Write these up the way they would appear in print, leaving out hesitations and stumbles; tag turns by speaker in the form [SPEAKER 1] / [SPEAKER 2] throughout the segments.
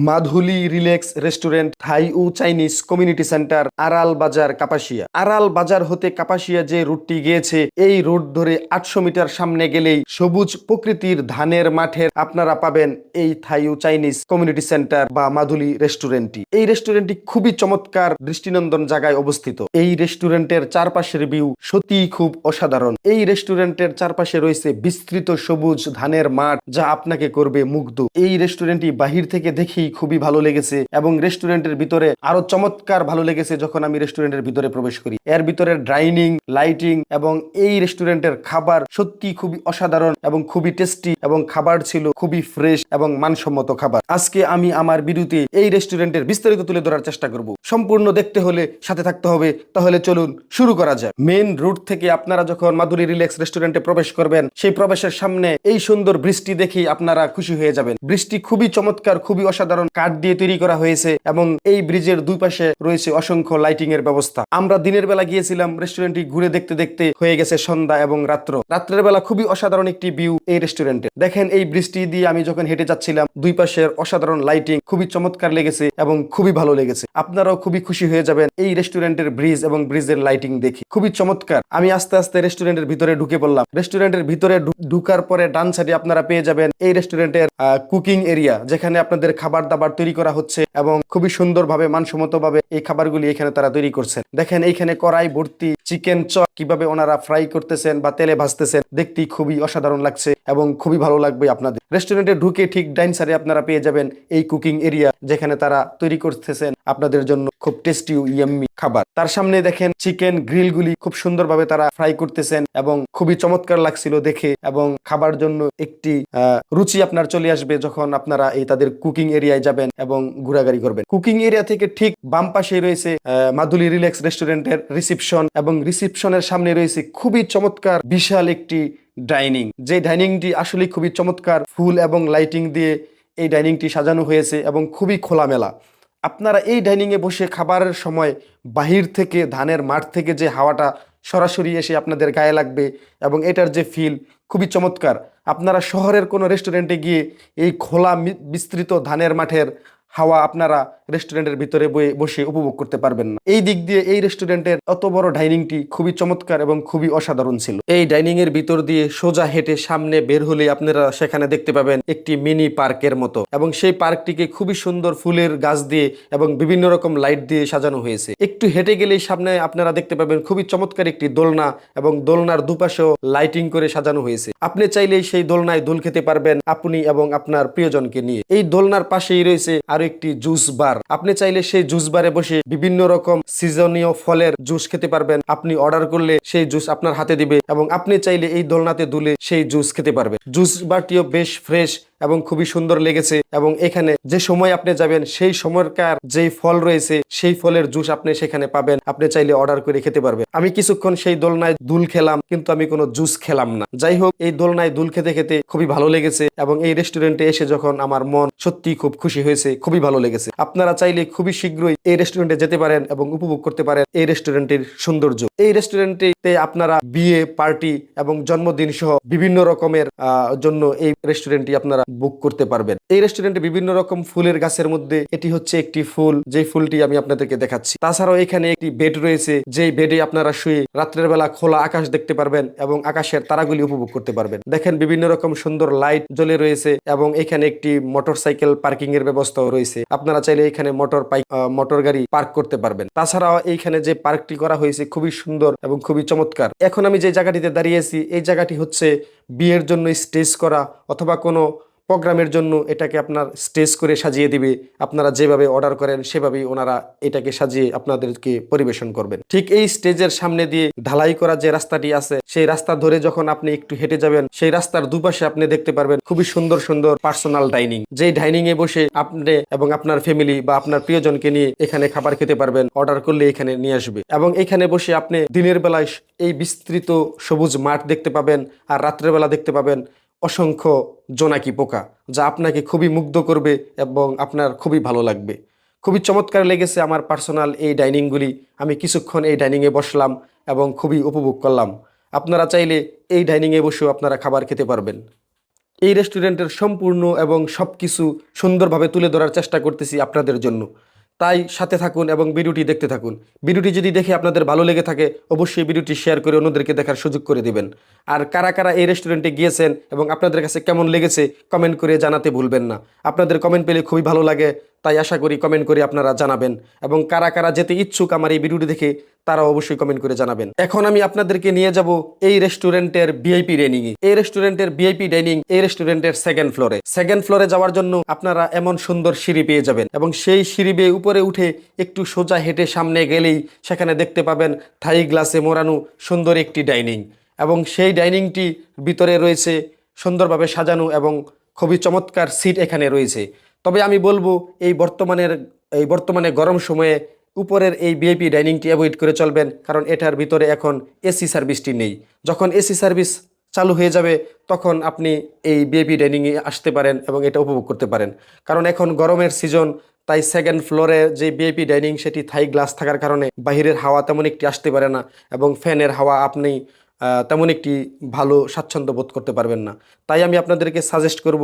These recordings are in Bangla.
[SPEAKER 1] মাধুলী রিল্যাক্স রেস্টুরেন্ট, থাই ও চাইনিজ কমিউনিটি সেন্টার, আড়াল বাজার, কাপাসিয়া। আড়াল বাজার হতে কাপাসিয়া যে রুটটি গিয়েছে, এই রুট ধরে 800 মিটার সামনে গেলেই সবুজ প্রকৃতির ধানের মাঠের আপনারা পাবেন এই থাই ও চাইনিজ কমিউনিটি সেন্টার বা মাধুলী রেস্টুরেন্টটি। এই রেস্টুরেন্টটি খুবই চমৎকার দৃষ্টিনন্দন জায়গায় অবস্থিত। এই রেস্টুরেন্টের চারপাশের ভিউ সত্যিই খুব অসাধারণ। এই রেস্টুরেন্টের চারপাশে রয়েছে বিস্তৃত সবুজ ধানের মাঠ, যা আপনাকে করবে মুগ্ধ। এই রেস্টুরেন্টটি বাহির থেকে দেখেই খুবই ভালো লেগেছে এবং রেস্টুরেন্টের ভিতরে আরো চমৎকার ভালো লেগেছে যখন আমি রেস্টুরেন্টের ভিতরে প্রবেশ করি। এর ভিতরে ডাইনিং, লাইটিং এবং এই রেস্টুরেন্টের খাবার সত্যি খুবই অসাধারণ এবং খুবই টেস্টি, এবং খাবার ছিল খুবই ফ্রেশ এবং মানসম্মত খাবার। আজকে আমি আমার ভিডিওতে এই রেস্টুরেন্টের বিস্তারিত তুলে ধরার চেষ্টা করব। সম্পূর্ণ দেখতে হলে সাথে থাকতে হবে। তাহলে চলুন শুরু করা যাক। মেইন রুট থেকে আপনারা যখন মাধুরী রিল্যাক্স রেস্টুরেন্টে প্রবেশ করবেন, সেই প্রবেশের সামনে এই সুন্দর ব্রিজটি দেখেই আপনারা খুশি হয়ে যাবেন। ব্রিজটি খুবই চমৎকার, খুবই অসাধারণ, কাঠ দিয়ে তৈরি করা হয়েছে এবং এই ব্রিজের দুই পাশে রয়েছে অসংখ্য লাইটিং এর ব্যবস্থা। আমরা দিনের বেলা গিয়েছিলাম, রেস্টুরেন্টটি ঘুরে দেখতে দেখতে হয়ে গেছে সন্ধ্যা এবং রাত্রের বেলা খুবই অসাধারণ একটি ভিউ এই রেস্টুরেন্টে। দেখেন এই ব্রিজটি দিয়ে আমি যখন হেঁটে যাচ্ছিলাম, দুই পাশের অসাধারণ লাইটিং খুবই চমৎকার লেগেছে এবং খুবই ভালো লেগেছে। আপনারাও খুবই খুশি হয়ে যাবেন এই রেস্টুরেন্টের ব্রিজ এবং ব্রিজের লাইটিং দেখে, খুবই চমৎকার। আমি আস্তে আস্তে রেস্টুরেন্টের ভিতরে ঢুকে পড়লাম। রেস্টুরেন্টের ভিতরে ঢুকার পরে ডান সাইডে আপনারা পেয়ে যাবেন এই রেস্টুরেন্টের কুকিং এরিয়া, যেখানে আপনাদের খাবার দাবার তৈরি করা হচ্ছে এবং খুবই সুন্দরভাবে মানসম্মতভাবে এই খাবারগুলি এখানে তারা তৈরি করছেন। দেখেন এইখানে কড়াই ভর্তি চিকেন চপ কিভাবে ওনারা ফ্রাই করতেছেন বা তেলে ভাজতেছেন, দেখতেই খুবই অসাধারণ লাগছে এবং খুবই ভালো লাগবে আপনাদের। রেস্টুরেন্টে ঢুকে ঠিক ডাইন সাইডে আপনারা পেয়ে যাবেন এই কুকিং এরিয়া, যেখানে তারা তৈরি করতেছেন আপনাদের জন্য খুব টেস্টি ও ইয়াম্মি খাবার। তার সামনে দেখেন চিকেন গ্রিল গুলি খুব সুন্দরভাবে তারা ফ্রাই করতেছেন এবং খুবই চমৎকার লাগছিল দেখে, এবং খাবার জন্য একটি রুচি আপনার চলে আসবে যখন আপনারা এই তাদের কুকিং এরিয়ায় যাবেন এবং ঘোরাঘুরি করবেন। কুকিং এরিয়া থেকে ঠিক বাম পাশে রয়েছে মাধুলী রিল্যাক্স রেস্টুরেন্টের রিসিপশন, এবং রিসিপশনের সামনে রয়েছে খুবই চমৎকার বিশাল একটি ডাইনিং। যে ডাইনিংটি আসলে খুবই চমৎকার, ফুল এবং লাইটিং দিয়ে এই ডাইনিংটি সাজানো হয়েছে এবং খুবই খোলামেলা। আপনারা এই ডাইনিংয়ে বসে খাবারের সময় বাহির থেকে ধানের মাঠ থেকে যে হাওয়াটা সরাসরি এসে আপনাদের গায়ে লাগবে এবং এটার যে ফিল খুবই চমৎকার। আপনারা শহরের কোনো রেস্টুরেন্টে গিয়ে এই খোলা বিস্তৃত ধানের মাঠের হাওয়া আপনারা রেস্টুরেন্টের ভিতরে বসে উপভোগ করতে পারবেন না। এই দিক দিয়ে এই রেস্টুরেন্টের অত বড় ডাইনিংটি খুবই চমৎকার এবং খুবই অসাধারণ ছিল। এই ডাইনিং এর ভিতর দিয়ে সোজা হেঁটে সামনে বের হলে আপনারা সেখানে দেখতে পাবেন একটি মিনি পার্কের মতো, এবং সেই পার্কটিকে খুবই সুন্দর ফুলের গাছ দিয়ে এবং বিভিন্ন রকম লাইট দিয়ে সাজানো হয়েছে। একটু হেঁটে গেলেই সামনে আপনারা দেখতে পাবেন খুবই চমৎকার একটি দোলনা, এবং দোলনার দুপাশেও লাইটিং করে সাজানো হয়েছে। আপনি চাইলেই সেই দোলনায় দোল খেতে পারবেন আপনি এবং আপনার প্রিয়জনকে নিয়ে। এই দোলনার পাশেই রয়েছে আরো একটি জুস বার। আপনি চাইলে সেই জুস বারে বসে বিভিন্ন রকম সিজনীয় ফলের জুস খেতে পারবেন। আপনি অর্ডার করলে সেই জুস আপনার হাতে দিবে এবং আপনি চাইলে এই দোলনাতে দুলে সেই জুস খেতে পারবেন। জুস বারটিও বেশ ফ্রেশ এবং খুবই সুন্দর লেগেছে, এবং এখানে যে সময় আপনি যাবেন সেই সময়কার যেই ফল রয়েছে সেই ফলের জুস আপনি সেখানে পাবেন। আপনি চাইলে অর্ডার করে খেতে পারবেন। আমি কিছুক্ষণ সেই দোলনায় দুল খেলাম, কিন্তু আমি কোনো জুস খেলাম না। যাই হোক, এই দোলনায় দুল খেতে খেতে খুবই ভালো লেগেছে, এবং এই রেস্টুরেন্টে এসে যখন আমার মন সত্যি খুব খুশি হয়েছে, খুবই ভালো লেগেছে। আপনারা চাইলে খুবই শীঘ্রই এই রেস্টুরেন্টে যেতে পারেন এবং উপভোগ করতে পারেন এই রেস্টুরেন্টের সৌন্দর্য। এই রেস্টুরেন্টে আপনারা বিয়ে, পার্টি এবং জন্মদিন সহ বিভিন্ন রকমের জন্য এই রেস্টুরেন্টটি আপনারা বুক করতে পারবেন। এই রেস্টুরেন্টে বিভিন্ন রকম ফুলের গাছের মধ্যে এটি হচ্ছে একটি ফুল, যে ফুলটি আমি আপনাদেরকে দেখাচ্ছি। তাছাড়াও এখানে একটি বেড রয়েছে, যেই বেডে আপনারা শুয়ে রাত্রের বেলা খোলা আকাশ দেখতে পারবেন এবং আকাশের তারাগুলি উপভোগ করতে পারবেন। দেখেন বিভিন্ন রকম সুন্দর লাইট জ্বলে রয়েছে, এবং এখানে একটি মোটরসাইকেল পার্কিং এর ব্যবস্থাও রয়েছে। আপনারা চাইলে এখানে মোটর গাড়ি পার্ক করতে পারবেন। তাছাড়াও এইখানে যে পার্কটি করা হয়েছে খুবই সুন্দর এবং খুবই চমৎকার। এখন আমি যে জায়গাটিতে দাঁড়িয়েছি, এই জায়গাটি হচ্ছে বিয়ের জন্য স্টেজ করা অথবা কোনো প্রোগ্রামের জন্য এটাকে আপনার স্টেজ করে সাজিয়ে দিবে। আপনারা যেভাবে অর্ডার করেন সেভাবেই ওনারা এটাকে সাজিয়ে আপনাদেরকে পরিবেশন করবেন। ঠিক এই স্টেজের সামনে দিয়ে ঢালাই করা যে রাস্তাটি আছে, সেই রাস্তা ধরে যখন আপনি একটু হেঁটে যাবেন, সেই রাস্তার দুপাশে আপনি দেখতে পারবেন খুবই সুন্দর সুন্দর পার্সোনাল ডাইনিং। যেই ডাইনিং এ বসে আপনি এবং আপনার ফ্যামিলি বা আপনার প্রিয়জনকে নিয়ে এখানে খাবার খেতে পারবেন। অর্ডার করলে এখানে নিয়ে আসবে, এবং এখানে বসে আপনি দিনের বেলায় এই বিস্তৃত সবুজ মাঠ দেখতে পাবেন, আর রাত্রের বেলা দেখতে পাবেন অসংখ্য জোনাকি পোকা, যা আপনাকে খুবই মুগ্ধ করবে এবং আপনার খুবই ভালো লাগবে। খুবই চমৎকার লেগেছে আমার পার্সোনাল এই ডাইনিংগুলি। আমি কিছুক্ষণ এই ডাইনিংয়ে বসলাম এবং খুবই উপভোগ করলাম। আপনারা চাইলে এই ডাইনিংয়ে বসেও আপনারা খাবার খেতে পারবেন। এই রেস্টুরেন্টের সম্পূর্ণ এবং সবকিছু সুন্দরভাবে তুলে ধরার চেষ্টা করতেছি আপনাদের জন্য। তাই সাথে থাকুন এবং ভিডিওটি দেখতে থাকুন। ভিডিওটি যদি দেখে আপনাদের ভালো লেগে থাকে অবশ্যই ভিডিওটি শেয়ার করে অন্যদেরকে দেখার সুযোগ করে দিবেন। আর কারা কারা এই রেস্টুরেন্টে গিয়েছেন এবং আপনাদের কাছে কেমন লেগেছে কমেন্ট করে জানাতে ভুলবেন না। আপনাদের কমেন্ট পেলে খুবই ভালো লাগে, তাই আশা করি কমেন্ট করে আপনারা জানাবেন। এবং কারা কারা যেতে ইচ্ছুক আমার এই ভিডিওটি দেখে তারাও অবশ্যই কমেন্ট করে জানাবেন। এখন আমি আপনাদেরকে নিয়ে যাব এই রেস্টুরেন্টের ভিআইপি ডাইনিং এ। এই রেস্টুরেন্টের ভিআইপি ডাইনিং এই রেস্টুরেন্টের সেকেন্ড ফ্লোরে। সেকেন্ড ফ্লোরে যাওয়ার জন্য আপনারা এমন সুন্দর সিঁড়ি পেয়ে যাবেন এবং সেই সিঁড়ি বেয়ে উপরে উঠে একটু সোজা হেঁটে সামনে গেলেই সেখানে দেখতে পাবেন থাই গ্লাসে মোড়ানো সুন্দর একটি ডাইনিং এবং সেই ডাইনিংটি ভিতরে রয়েছে সুন্দরভাবে সাজানো এবং খুবই চমৎকার সিট এখানে রয়েছে। তবে আমি বলবো এই বর্তমানে গরম সময়ে উপরের এই ভিআইপি ডাইনিংটি অ্যাভয়েড করে চলবেন, কারণ এটার ভিতরে এখন এসি সার্ভিসটি নেই। যখন এসি সার্ভিস চালু হয়ে যাবে তখন আপনি এই ভিআইপি ডাইনিংয়ে আসতে পারেন এবং এটা উপভোগ করতে পারেন, কারণ এখন গরমের সিজন। তাই সেকেন্ড ফ্লোরে যে ভিআইপি ডাইনিং সেটি থাই গ্লাস থাকার কারণে বাহিরের হাওয়া তেমন একটি আসতে পারে না এবং ফ্যানের হাওয়া আপনি তেমন একটি ভালো স্বাচ্ছন্দ্য বোধ করতে পারবেন না। তাই আমি আপনাদেরকে সাজেস্ট করব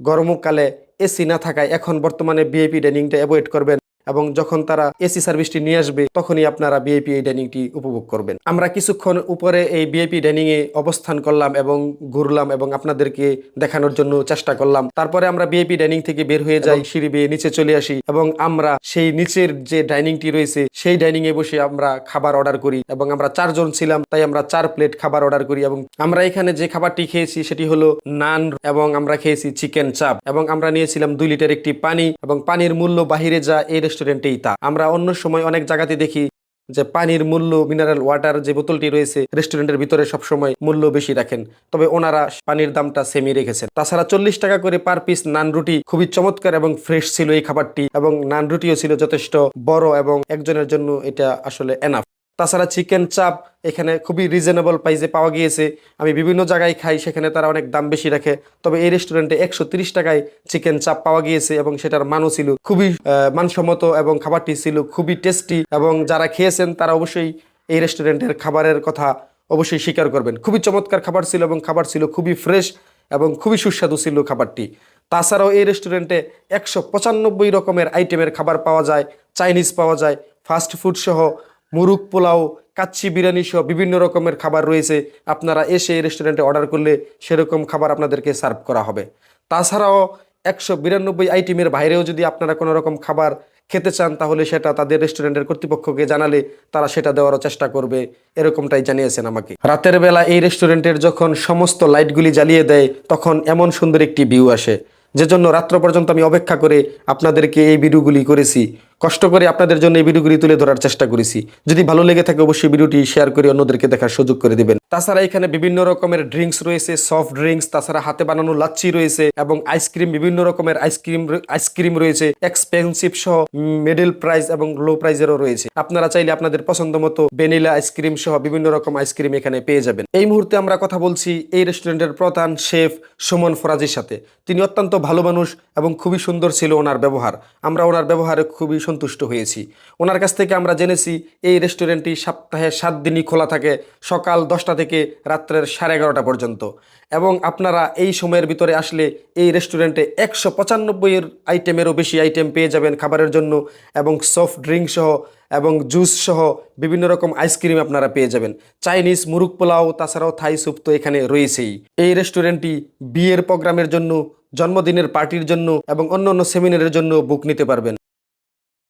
[SPEAKER 1] গরমকালে এসি না থাকায় এখন বর্তমানে ভিআইপি ডাইনিংটা অ্যাভয়েড করবেন এবং যখন তারা এসি সার্ভিসটি নিয়ে আসবে তখনই আপনারা ভিআইপি এই ডাইনিংটি উপভোগ করবেন। আমরা কিছুক্ষণ উপরে এই ভিআইপি ডাইনিংয়ে অবস্থান করলাম এবং ঘুরলাম এবং আপনাদেরকে দেখানোর জন্য চেষ্টা করলাম। তারপরে আমরা ভিআইপি ডাইনিং থেকে বের হয়ে যাই, সিঁড়ি বেয়ে নিচে চলে আসি এবং আমরা সেই নিচের যে ডাইনিংটি রয়েছে সেই ডাইনিংয়ে বসে আমরা খাবার অর্ডার করি এবং আমরা 4 জন ছিলাম, তাই আমরা 4 প্লেট খাবার অর্ডার করি এবং আমরা এখানে যে খাবারটি খেয়েছি সেটি হলো নান এবং আমরা খেয়েছি চিকেন চাপ এবং আমরা নিয়েছিলাম 2 লিটার একটি পানি এবং পানির মূল্য বাহিরে যা এই রেস্টুরেন্টেই তা। আমরা অন্য সময় অনেক জায়গাতে দেখি যে পানির মূল্য, মিনারেল ওয়াটার যে বোতলটি রয়েছে রেস্টুরেন্টের ভিতরে সবসময় মূল্য বেশি রাখেন, তবে ওনারা পানির দামটা সেমই রেখেছেন। তাছাড়া 40 টাকা করে পার পিস নান রুটি, খুবই চমৎকার এবং ফ্রেশ ছিল এই খাবারটি এবং নান রুটিও ছিল যথেষ্ট বড় এবং একজনের জন্য এটা আসলে এনাফ। তাছাড়া চিকেন চাপ এখানে খুবই রিজনেবল প্রাইসে পাওয়া গিয়েছে। আমি বিভিন্ন জায়গায় খাই, সেখানে তারা অনেক দাম বেশি রাখে, তবে এই রেস্টুরেন্টে 130 টাকায় চিকেন চাপ পাওয়া গিয়েছে এবং সেটার মানও ছিল খুবই মানসম্মত এবং খাবারটি ছিল খুবই টেস্টি এবং যারা খেয়েছেন তারা অবশ্যই এই রেস্টুরেন্টের খাবারের কথা অবশ্যই স্বীকার করবেন। খুবই চমৎকার খাবার ছিল এবং খাবার ছিল খুবই ফ্রেশ এবং খুবই সুস্বাদু ছিল খাবারটি। তাছাড়াও এই রেস্টুরেন্টে 195 রকমের আইটেমের খাবার পাওয়া যায়, চাইনিজ পাওয়া যায়, ফাস্ট ফুড সহ মুরগ পোলাও, কাচ্চি বিরিয়ানি সহ বিভিন্ন রকমের খাবার রয়েছে। আপনারা এসে এই রেস্টুরেন্টে অর্ডার করলে সেরকম খাবার আপনাদেরকে সার্ভ করা হবে। তাছাড়াও 192 আইটেমের বাইরেও যদি আপনারা কোনো রকম খাবার খেতে চান তাহলে সেটা তাদের রেস্টুরেন্টের কর্তৃপক্ষকে জানালে তারা সেটা দেওয়ারও চেষ্টা করবে, এরকমটাই জানিয়েছেন আমাকে। রাতের বেলা এই রেস্টুরেন্টের যখন সমস্ত লাইটগুলি জ্বালিয়ে দেয় তখন এমন সুন্দর একটি ভিউ আসে, যে জন্য রাত্র পর্যন্ত আমি অপেক্ষা করে আপনাদেরকে এই ভিডিওগুলি করেছি, কষ্ট করে আপনাদের জন্য এই ভিডিওগুলি তুলে ধরার চেষ্টা করেছি। যদি ভালো লেগে থাকে অবশ্যই ভিডিওটি শেয়ার করে অন্যদেরকে দেখার সুযোগ করে দিবেন। তাছাড়া এখানে বিভিন্ন রকমের ড্রিঙ্কস রয়েছে, সফট ড্রিঙ্কস, তাছাড়া হাতে বানানো লাচ্ছি রয়েছে এবং আইসক্রিম, বিভিন্ন রকমের আইসক্রিম রয়েছে, এক্সপেন্সিভ সহ মিডল প্রাইস এবং লো প্রাইসেরও রয়েছে। আপনারা চাইলে আপনাদের পছন্দ মতো ভ্যানিলা আইসক্রিম সহ বিভিন্ন রকম আইসক্রিম এখানে পেয়ে যাবেন। এই মুহূর্তে আমরা কথা বলছি এই রেস্টুরেন্টের প্রধান শেফ সুমন ফরাজির সাথে। তিনি অত্যন্ত ভালো মানুষ এবং খুবই সুন্দর ছিল ওনার ব্যবহার। আমরা ওনার ব্যবহারে খুবই সন্তুষ্ট হয়েছি। ওনার কাছ থেকে আমরা জেনেছি এই রেস্টুরেন্টটি সপ্তাহে 7 দিনই খোলা থাকে, সকাল 10টা থেকে রাত্রের 11:30 পর্যন্ত এবং আপনারা এই সময়ের ভিতরে আসলে এই রেস্টুরেন্টে 195 আইটেমেরও বেশি আইটেম পেয়ে যাবেন খাবারের জন্য এবং সফট ড্রিঙ্ক সহ এবং জুস সহ বিভিন্ন রকম আইসক্রিম আপনারা পেয়ে যাবেন। চাইনিজ, মুরগ পোলাও, তাছাড়াও থাই স্যুপ তো এখানে রয়েছেই। এই রেস্টুরেন্টটি বিয়ের প্রোগ্রামের জন্য, জন্মদিনের পার্টির জন্য এবং অন্য সেমিনারের জন্য বুক নিতে পারবেন।